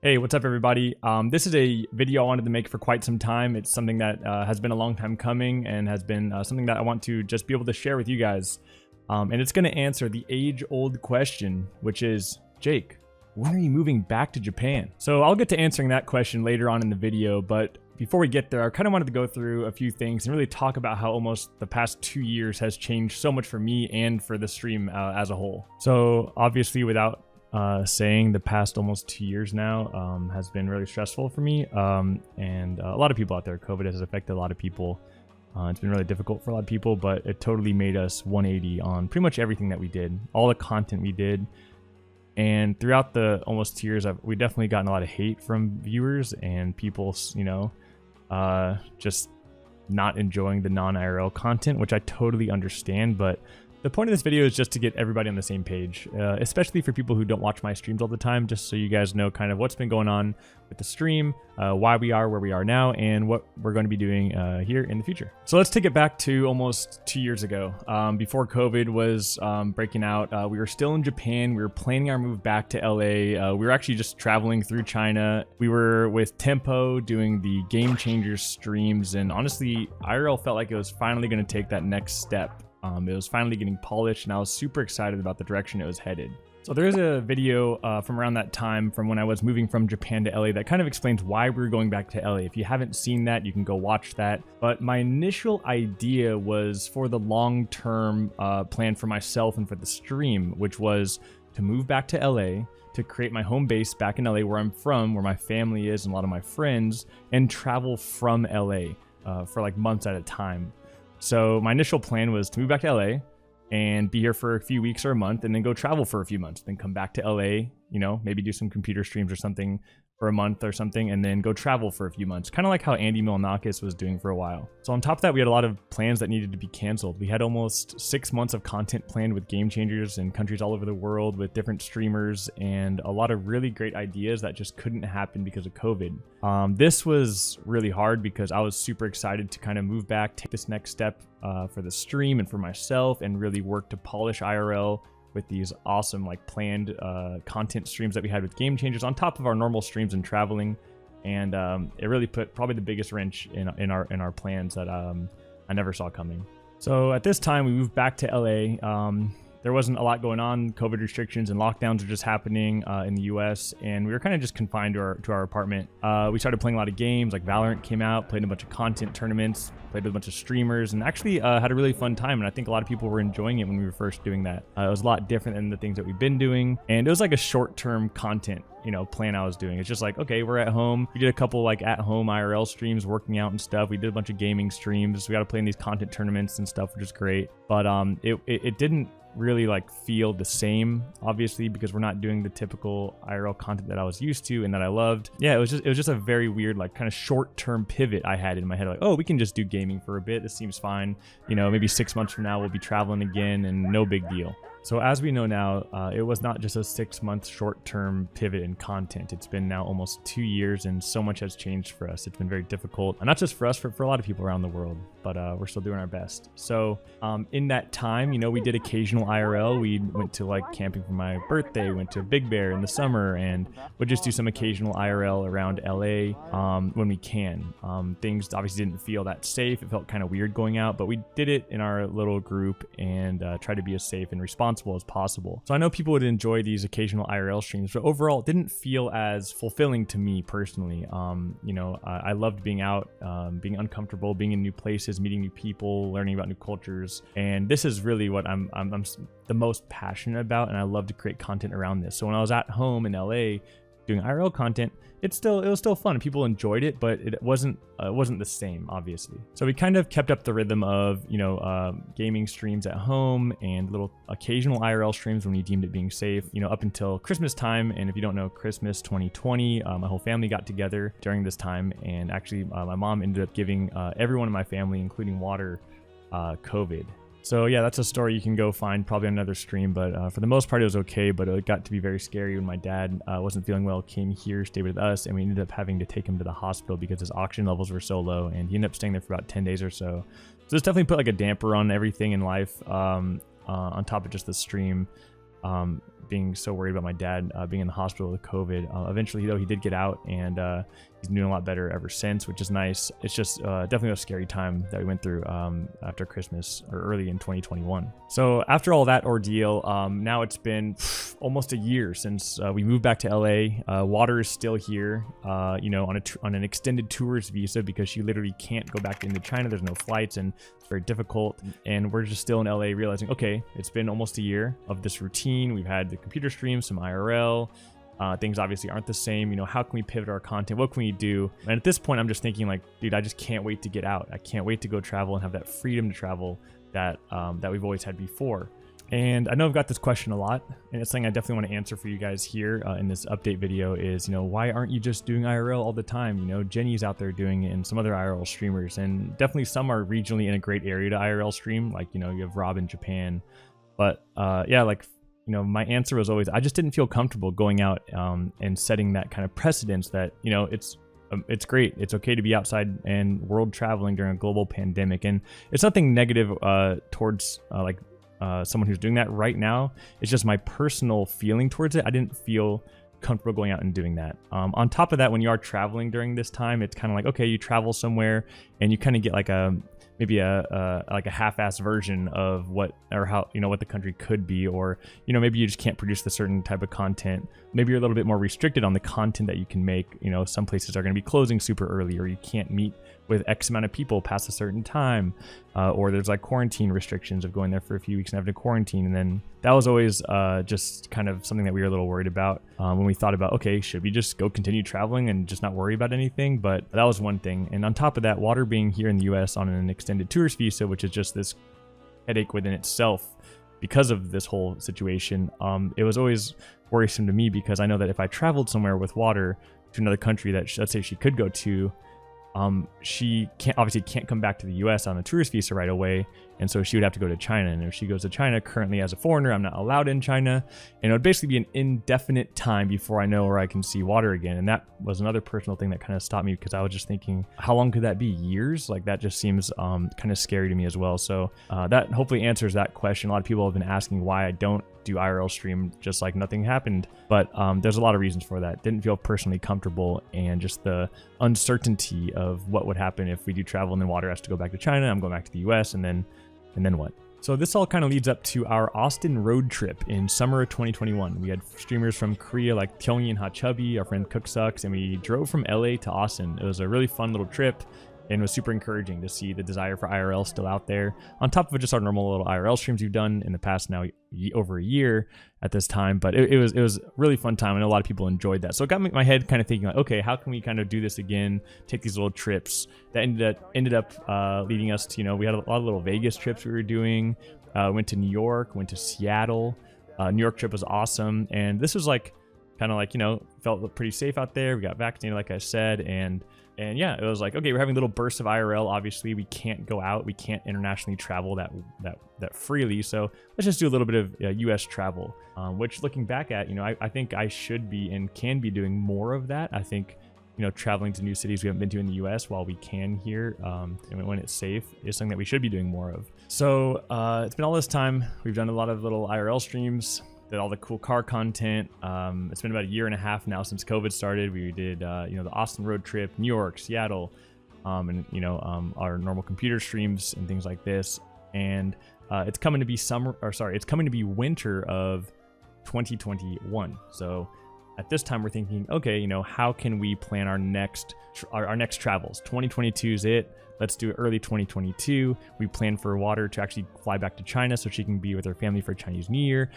Hey, what's up everybody? This is a video I wanted to make for quite some time. It's something that has been a long time coming and has been something that I want to just be able to share with you guys. And it's going to answer the age-old question, which is, Jake, when are you moving back to Japan? So I'll get to answering that question later on in the video, but before we get there, I kind of wanted to go through a few things and really talk about how almost the past 2 years has changed so much for me and for the stream as a whole. So obviously without saying, the past almost 2 years now has been really stressful for me, and a lot of people out there. COVID has affected a lot of people. It's been really difficult for a lot of people, but it totally made us 180 on pretty much everything that we did, all the content we did. And throughout the almost 2 years, we definitely gotten a lot of hate from viewers and people, you know, just not enjoying the non-IRL content, which I totally understand. But the point of this video is just to get everybody on the same page, especially for people who don't watch my streams all the time, just so you guys know kind of what's been going on with the stream, why we are where we are now, and what we're going to be doing here in the future. So let's take it back to almost 2 years ago. Before COVID was breaking out, we were still in Japan. We were planning our move back to LA. We were actually just traveling through China. We were with Tempo doing the Game Changers streams, and honestly, IRL felt like it was finally going to take that next step. It was finally getting polished, and I was super excited about the direction it was headed. So there is a video from around that time, from when I was moving from Japan to LA, that kind of explains why we were going back to LA. If you haven't seen that, you can go watch that. But my initial idea was for the long-term plan for myself and for the stream, which was to move back to LA, to create my home base back in LA where I'm from, where my family is and a lot of my friends, and travel from LA for like months at a time. So my initial plan was to move back to LA and be here for a few weeks or a month, and then go travel for a few months, then come back to LA, you know, maybe do some computer streams or something for a month or something, and then go travel for a few months, kind of like how Andy Milonakis was doing for a while. So on top of that, we had a lot of plans that needed to be canceled. We had almost 6 months of content planned with Game Changers in countries all over the world with different streamers, and a lot of really great ideas that just couldn't happen because of COVID. This was really hard because I was super excited to kind of move back, take this next step for the stream and for myself, and really work to polish IRL with these awesome like planned content streams that we had with Game Changers on top of our normal streams and traveling. And it really put probably the biggest wrench in our plans that I never saw coming. So at this time we moved back to LA. There wasn't a lot going on. COVID restrictions and lockdowns were just happening in the US, and we were kind of just confined to our apartment. We started playing a lot of games, like Valorant came out, played a bunch of content tournaments, played with a bunch of streamers, and actually had a really fun time. And I think a lot of people were enjoying it when we were first doing that. It was a lot different than the things that we've been doing, and it was like a short-term content, you know, plan I was doing. It's just like, okay, we're at home. We did a couple like at-home IRL streams, working out and stuff. We did a bunch of gaming streams. We got to play in these content tournaments and stuff, which is great. But it didn't really like feel the same, obviously, because we're not doing the typical IRL content that I was used to and that I loved. Yeah, it was just a very weird, like, kind of short-term pivot I had in my head, like, oh, we can just do gaming for a bit, this seems fine, you know, maybe 6 months from now we'll be traveling again and no big deal. So as we know now, it was not just a 6-month short-term pivot in content. It's been now almost 2 years, and so much has changed for us. It's been very difficult, and not just for us, for a lot of people around the world, but we're still doing our best. So in that time, you know, we did occasional IRL. We went to like camping for my birthday, went to Big Bear in the summer, and we'd just do some occasional IRL around LA when we can. Things obviously didn't feel that safe. It felt kind of weird going out, but we did it in our little group and tried to be as safe and responsible as possible. So I know people would enjoy these occasional IRL streams, but overall it didn't feel as fulfilling to me personally. You know, I loved being out, being uncomfortable, being in new places, meeting new people, learning about new cultures, and this is really what I'm the most passionate about, and I love to create content around this. So when I was at home in LA doing IRL content, it was still fun. People enjoyed it, but it wasn't the same, obviously. So we kind of kept up the rhythm of, you know, gaming streams at home and little occasional IRL streams when we deemed it being safe, you know, up until Christmas time. And if you don't know, Christmas 2020, my whole family got together during this time, and actually my mom ended up giving everyone in my family, including Water, COVID. So yeah, that's a story you can go find probably on another stream, but for the most part it was okay, but it got to be very scary when my dad wasn't feeling well, came here, stayed with us, and we ended up having to take him to the hospital because his oxygen levels were so low, and he ended up staying there for about 10 days or so. So this definitely put like a damper on everything in life, on top of just the stream. being so worried about my dad being in the hospital with COVID. Eventually, though, he did get out, and he's doing a lot better ever since, which is nice. It's just definitely a scary time that we went through after Christmas or early in 2021. So after all that ordeal, now it's been almost a year since we moved back to LA. Water is still here, you know, on an extended tourist visa because she literally can't go back into China. There's no flights, and it's very difficult. And we're just still in LA realizing, okay, it's been almost a year of this routine. We've had the computer stream, some IRL. Things obviously aren't the same. You know, how can we pivot our content? What can we do? And at this point, I'm just thinking like, dude, I just can't wait to get out. I can't wait to go travel and have that freedom to travel that that we've always had before. And I know I've got this question a lot, and it's something I definitely want to answer for you guys here in this update video is, you know, why aren't you just doing IRL all the time? You know, Jenny's out there doing it and some other IRL streamers, and definitely some are regionally in a great area to IRL stream. Like, you know, you have Rob in Japan. But yeah, like, you know, my answer was always, I just didn't feel comfortable going out and setting that kind of precedence that, you know, it's great. It's okay to be outside and world traveling during a global pandemic. And it's nothing negative towards like someone who's doing that right now. It's just my personal feeling towards it. I didn't feel comfortable going out and doing that. On top of that, when you are traveling during this time, it's kind of like, okay, you travel somewhere and you kind of get like maybe a half-assed version of what the country could be, or, you know, maybe you just can't produce the certain type of content. Maybe you're a little bit more restricted on the content that you can make. You know, some places are going to be closing super early, or you can't meet with X amount of people past a certain time, or there's like quarantine restrictions of going there for a few weeks and having to quarantine. And then that was always just kind of something that we were a little worried about when we thought about, okay, should we just go continue traveling and just not worry about anything? But that was one thing. And on top of that, Water being here in the US on an extended tourist visa, which is just this headache within itself because of this whole situation, it was always worrisome to me because I know that if I traveled somewhere with Water to another country that, let's say, she could go to, she obviously can't come back to the US on a tourist visa right away, and so she would have to go to China. And if she goes to China currently as a foreigner, I'm not allowed in China, and it would basically be an indefinite time before I know where I can see Water again. And that was another personal thing that kind of stopped me because I was just thinking, how long could that be? Years? Like, that just seems kind of scary to me as well. So that hopefully answers that question. A lot of people have been asking why I don't do IRL stream just like nothing happened, but there's a lot of reasons for that. Didn't feel personally comfortable, and just the uncertainty of what would happen if we do travel and then Water has to go back to China. I'm going back to the US, and then what? So this all kind of leads up to our Austin road trip in summer of 2021. We had streamers from Korea like Kyungyi and Hachubby, our friend Cook Sucks, and we drove from LA to Austin. It was a really fun little trip, and it was super encouraging to see the desire for IRL still out there, on top of just our normal little IRL streams we've done in the past now over a year at this time. But it was a really fun time. I know a lot of people enjoyed that. So it got my head kind of thinking like, okay, how can we kind of do this again, take these little trips that ended up leading us to, you know, we had a lot of little Vegas trips we were doing, went to New York, went to Seattle. New York trip was awesome. And this was like, kind of like, you know, felt pretty safe out there. We got vaccinated, like I said, and yeah, it was like, okay, we're having little bursts of IRL. Obviously, we can't go out. We can't internationally travel that freely. So let's just do a little bit of US travel, which looking back at, you know, I think I should be and can be doing more of that. I think, you know, traveling to new cities we haven't been to in the US while we can here, and when it's safe, is something that we should be doing more of. So it's been all this time. We've done a lot of little IRL streams, did all the cool car content. It's been about a year and a half now since COVID started. We did, you know, the Austin road trip, New York, Seattle, and, you know, our normal computer streams and things like this. And it's coming to be it's coming to be winter of 2021. So at this time, we're thinking, okay, you know, how can we plan our next travels? 2022 is it. Let's do early 2022. We plan for Water to actually fly back to China so she can be with her family for Chinese New Year.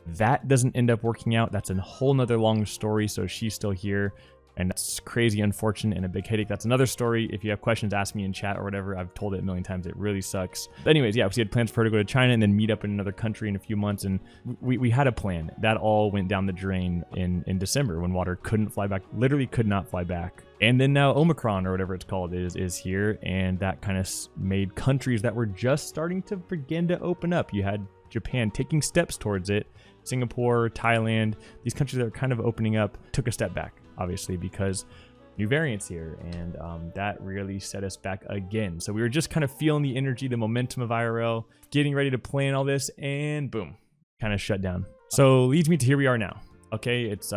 That doesn't end up working out. That's a whole nother long story. So she's still here, and that's crazy unfortunate and a big headache. That's another story. If you have questions, ask me in chat or whatever. I've told it a million times. It really sucks. But anyways, yeah, we had plans for her to go to China and then meet up in another country in a few months. And we had a plan. That all went down the drain in December when Water couldn't fly back, literally could not fly back. And then now Omicron, or whatever it's called, is here. And that kind of made countries that were just starting to begin to open up. You had Japan taking steps towards it. Singapore, Thailand, these countries that are kind of opening up took a step back, obviously, because new variants here, and that really set us back again. So we were just kind of feeling the energy, the momentum of IRL, getting ready to plan all this, and boom, kind of shut down. So leads me to here we are now. Okay, it's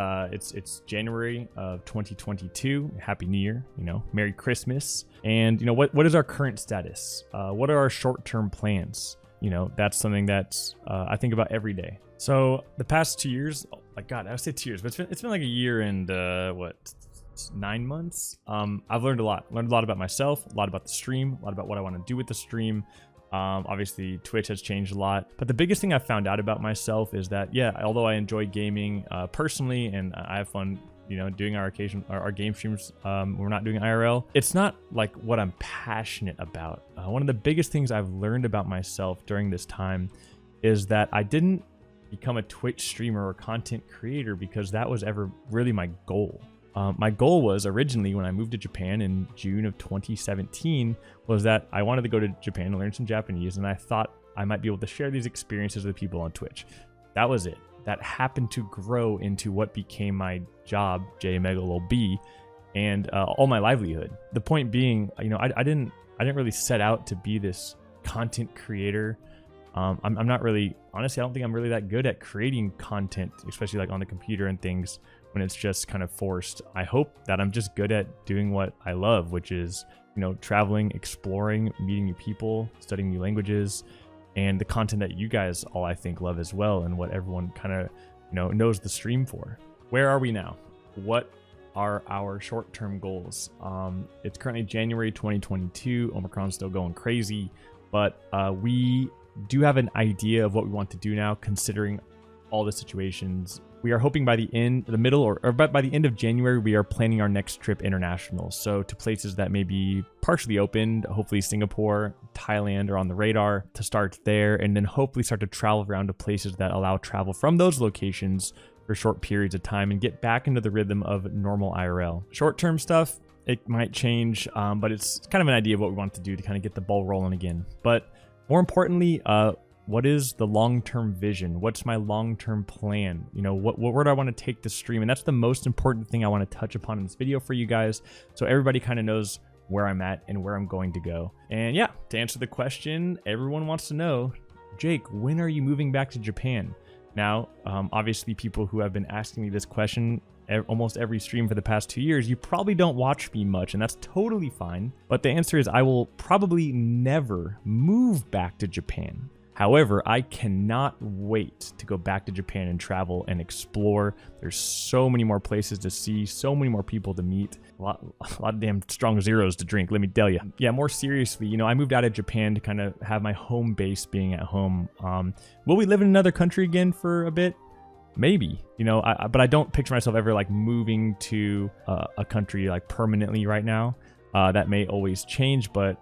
January of 2022. Happy New Year, Merry Christmas. And what is our current status? What are our short-term plans? That's something that's I think about every day. So the past 2 years, oh my God, I would say 2 years, but it's been like a year and 9 months. I've learned a lot about myself, a lot about the stream, a lot about what I want to do with the stream. Obviously Twitch has changed a lot, but the biggest thing I found out about myself is that, yeah, although I enjoy gaming personally and I have fun, doing our game streams, we're not doing IRL. It's not like what I'm passionate about. One of the biggest things I've learned about myself during this time is that I didn't become a Twitch streamer or content creator because that was ever really my goal. My goal was originally, when I moved to Japan in June of 2017, was that I wanted to go to Japan and learn some Japanese, and I thought I might be able to share these experiences with people on Twitch. That was it. That happened to grow into what became my job, jakenbakeLIVE, and all my livelihood. The point being, I didn't really set out to be this content creator. I'm not really, honestly, I don't think I'm really that good at creating content, especially like on the computer and things, when it's just kind of forced. I hope that I'm just good at doing what I love, which is, traveling, exploring, meeting new people, studying new languages, and the content that you guys all, I think, love as well, and what everyone kind of, knows the stream for. Where are we now? What are our short-term goals? It's currently January 2022. Omicron's still going crazy, but we do have an idea of what we want to do now, considering all the situations. We are hoping by the end of January, we are planning our next trip international. So to places that may be partially opened, hopefully Singapore, Thailand are on the radar, to start there, and then hopefully start to travel around to places that allow travel from those locations for short periods of time and get back into the rhythm of normal IRL. Short-term stuff, it might change, but it's kind of an idea of what we want to do to kind of get the ball rolling again. But more importantly, what is the long-term vision? What's my long-term plan? Where do I want to take the stream? And that's the most important thing I want to touch upon in this video for you guys, so everybody kind of knows where I'm at and where I'm going to go. And yeah, to answer the question everyone wants to know, Jake, when are you moving back to Japan? Now, obviously people who have been asking me this question almost every stream for the past 2 years, you probably don't watch me much, and that's totally fine. But the answer is I will probably never move back to Japan. However, I cannot wait to go back to Japan and travel and explore. There's so many more places to see, so many more people to meet, a lot of damn strong zeros to drink, let me tell you. Yeah, more seriously, I moved out of Japan to kind of have my home base being at home. Will we live in another country again for a bit? Maybe, but I don't picture myself ever like moving to a country like permanently right now. That may always change, but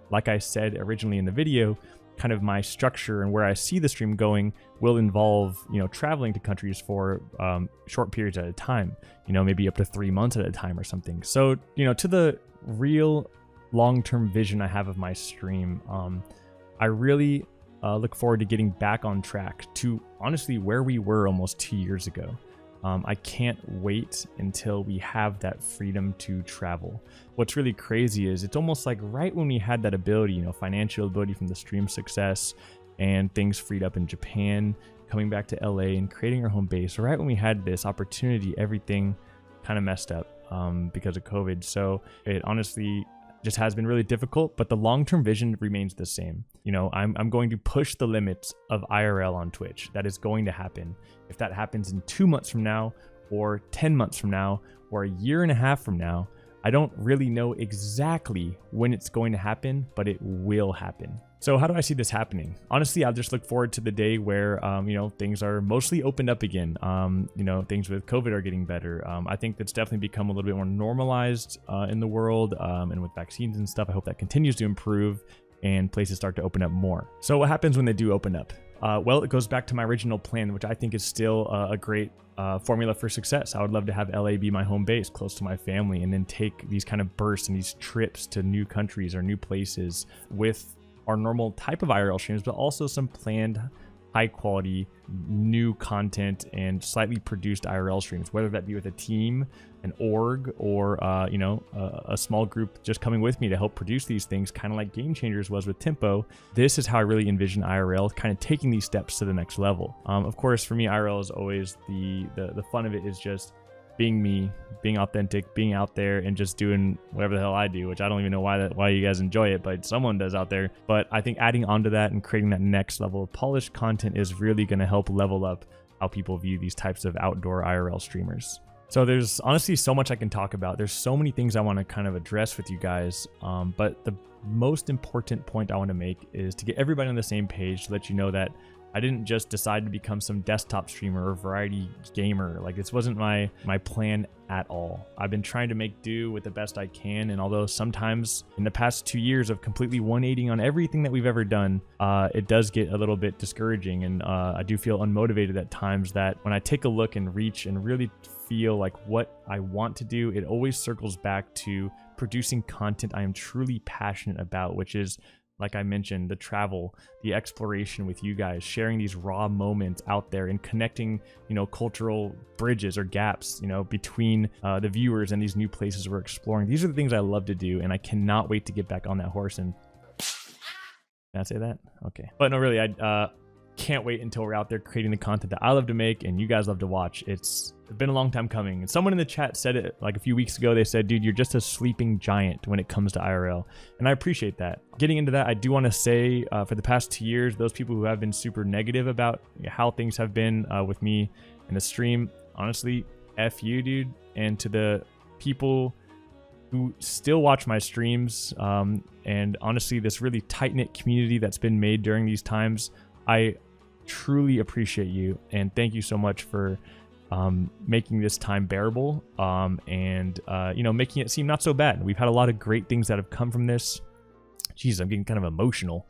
like I said originally in the video, kind of my structure and where I see the stream going will involve, traveling to countries for short periods at a time, maybe up to 3 months at a time or something. So, to the real long-term vision I have of my stream, I really look forward to getting back on track to honestly where we were almost 2 years ago. I can't wait until we have that freedom to travel. What's really crazy is it's almost like right when we had that ability, financial ability from the stream success and things freed up in Japan, coming back to LA and creating our home base, right when we had this opportunity, everything kind of messed up because of COVID. So it honestly just has been really difficult, but the long-term vision remains the same. I'm going to push the limits of IRL on Twitch. That is going to happen. If that happens in 2 months from now, or 10 months from now, or a year and a half from now, I don't really know exactly when it's going to happen, but it will happen. So how do I see this happening? Honestly, I'll just look forward to the day where, things are mostly opened up again. Things with COVID are getting better. I think that's definitely become a little bit more normalized in the world, and with vaccines and stuff, I hope that continues to improve and places start to open up more. So what happens when they do open up? Well, it goes back to my original plan, which I think is still a great formula for success. I would love to have LA be my home base, close to my family, and then take these kind of bursts and these trips to new countries or new places with our normal type of IRL streams, but also some planned high quality, new content and slightly produced IRL streams, whether that be with a team, an org, or a small group just coming with me to help produce these things, kind of like Game Changers was with Tempo. This is how I really envision IRL kind of taking these steps to the next level. Of course, for me, IRL is always the fun of it is just being me, being authentic, being out there and just doing whatever the hell I do, which I don't even know why you guys enjoy it, but someone does out there. But I think adding onto that and creating that next level of polished content is really going to help level up how people view these types of outdoor IRL streamers. So there's honestly so much I can talk about. There's so many things I want to kind of address with you guys. But the most important point I want to make is to get everybody on the same page to let you know that I didn't just decide to become some desktop streamer or variety gamer. Like, this wasn't my plan at all. I've been trying to make do with the best I can, and although sometimes in the past 2 years of completely 180 on everything that we've ever done, it does get a little bit discouraging, and I do feel unmotivated at times. That when I take a look and reach and really feel like what I want to do, it always circles back to producing content I am truly passionate about, which is, like I mentioned, the travel, the exploration with you guys, sharing these raw moments out there and connecting, cultural bridges or gaps, between the viewers and these new places we're exploring. These are the things I love to do, and I cannot wait to get back on that horse. And can I say that? Okay. But no, really, I can't wait until we're out there creating the content that I love to make and you guys love to watch. It's been a long time coming, and someone in the chat said it like a few weeks ago. They said, dude, you're just a sleeping giant when it comes to IRL, and I appreciate that. Getting into that, I do want to say for the past 2 years, those people who have been super negative about how things have been with me in the stream, honestly, F you, dude. And to the people who still watch my streams, and honestly, this really tight-knit community that's been made during these times, I truly appreciate you, and thank you so much for making this time bearable, and making it seem not so bad. We've had a lot of great things that have come from this. Jeez, I'm getting kind of emotional.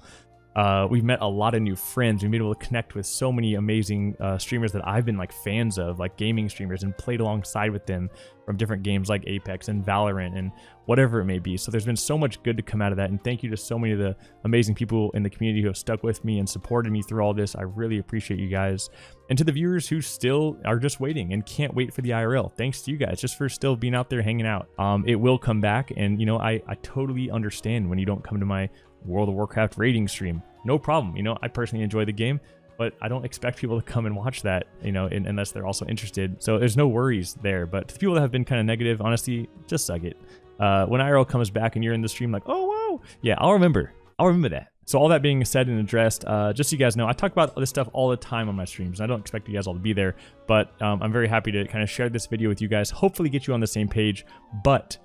We've met a lot of new friends. We've been able to connect with so many amazing streamers that I've been like fans of, like gaming streamers, and played alongside with them from different games like Apex and Valorant and whatever it may be. So there's been so much good to come out of that, and thank you to so many of the amazing people in the community who have stuck with me and supported me through all this. I really appreciate you guys. And to the viewers who still are just waiting and can't wait for the IRL, thanks to you guys just for still being out there hanging out. It will come back, and I totally understand when you don't come to my World of Warcraft rating stream. No problem. I personally enjoy the game, but I don't expect people to come and watch that, unless they're also interested. So there's no worries there. But to the people that have been kind of negative, honestly, just suck it. When IRL comes back and you're in the stream like, oh, wow, yeah, I'll remember that. So all that being said and addressed, just so you guys know, I talk about this stuff all the time on my streams. I don't expect you guys all to be there, but I'm very happy to kind of share this video with you guys, hopefully get you on the same page. But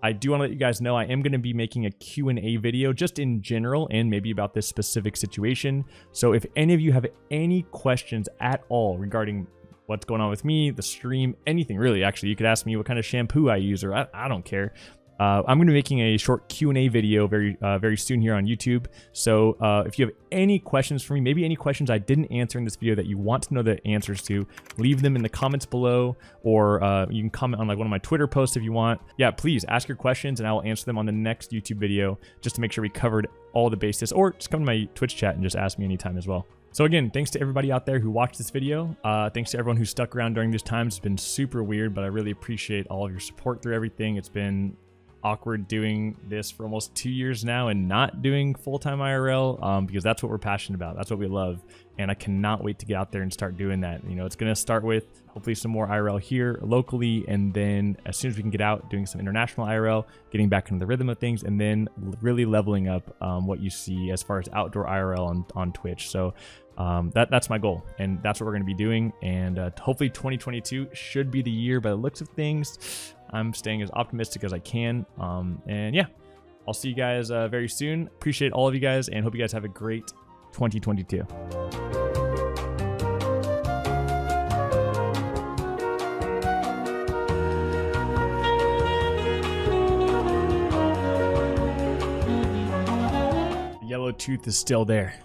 I do want to let you guys know I am going to be making a Q&A video just in general and maybe about this specific situation. So if any of you have any questions at all regarding what's going on with me, the stream, anything really, actually, you could ask me what kind of shampoo I use, or I don't care. I'm going to be making a short Q&A video very soon here on YouTube. So if you have any questions for me, maybe any questions I didn't answer in this video that you want to know the answers to, leave them in the comments below, or you can comment on like one of my Twitter posts if you want. Yeah, please ask your questions and I will answer them on the next YouTube video, just to make sure we covered all the bases. Or just come to my Twitch chat and just ask me anytime as well. So again, thanks to everybody out there who watched this video. Thanks to everyone who stuck around during these times. It's been super weird, but I really appreciate all of your support through everything. It's been awkward doing this for almost 2 years now and not doing full-time IRL, because that's what we're passionate about. That's what we love, and I cannot wait to get out there and start doing that. It's going to start with hopefully some more IRL here locally, and then as soon as we can get out, doing some international IRL, getting back into the rhythm of things, and then really leveling up what you see as far as outdoor IRL on Twitch. So that's my goal, and that's what we're going to be doing. And hopefully 2022 should be the year by the looks of things. I'm staying as optimistic as I can. And yeah, I'll see you guys very soon. Appreciate all of you guys, and hope you guys have a great 2022. The yellow tooth is still there.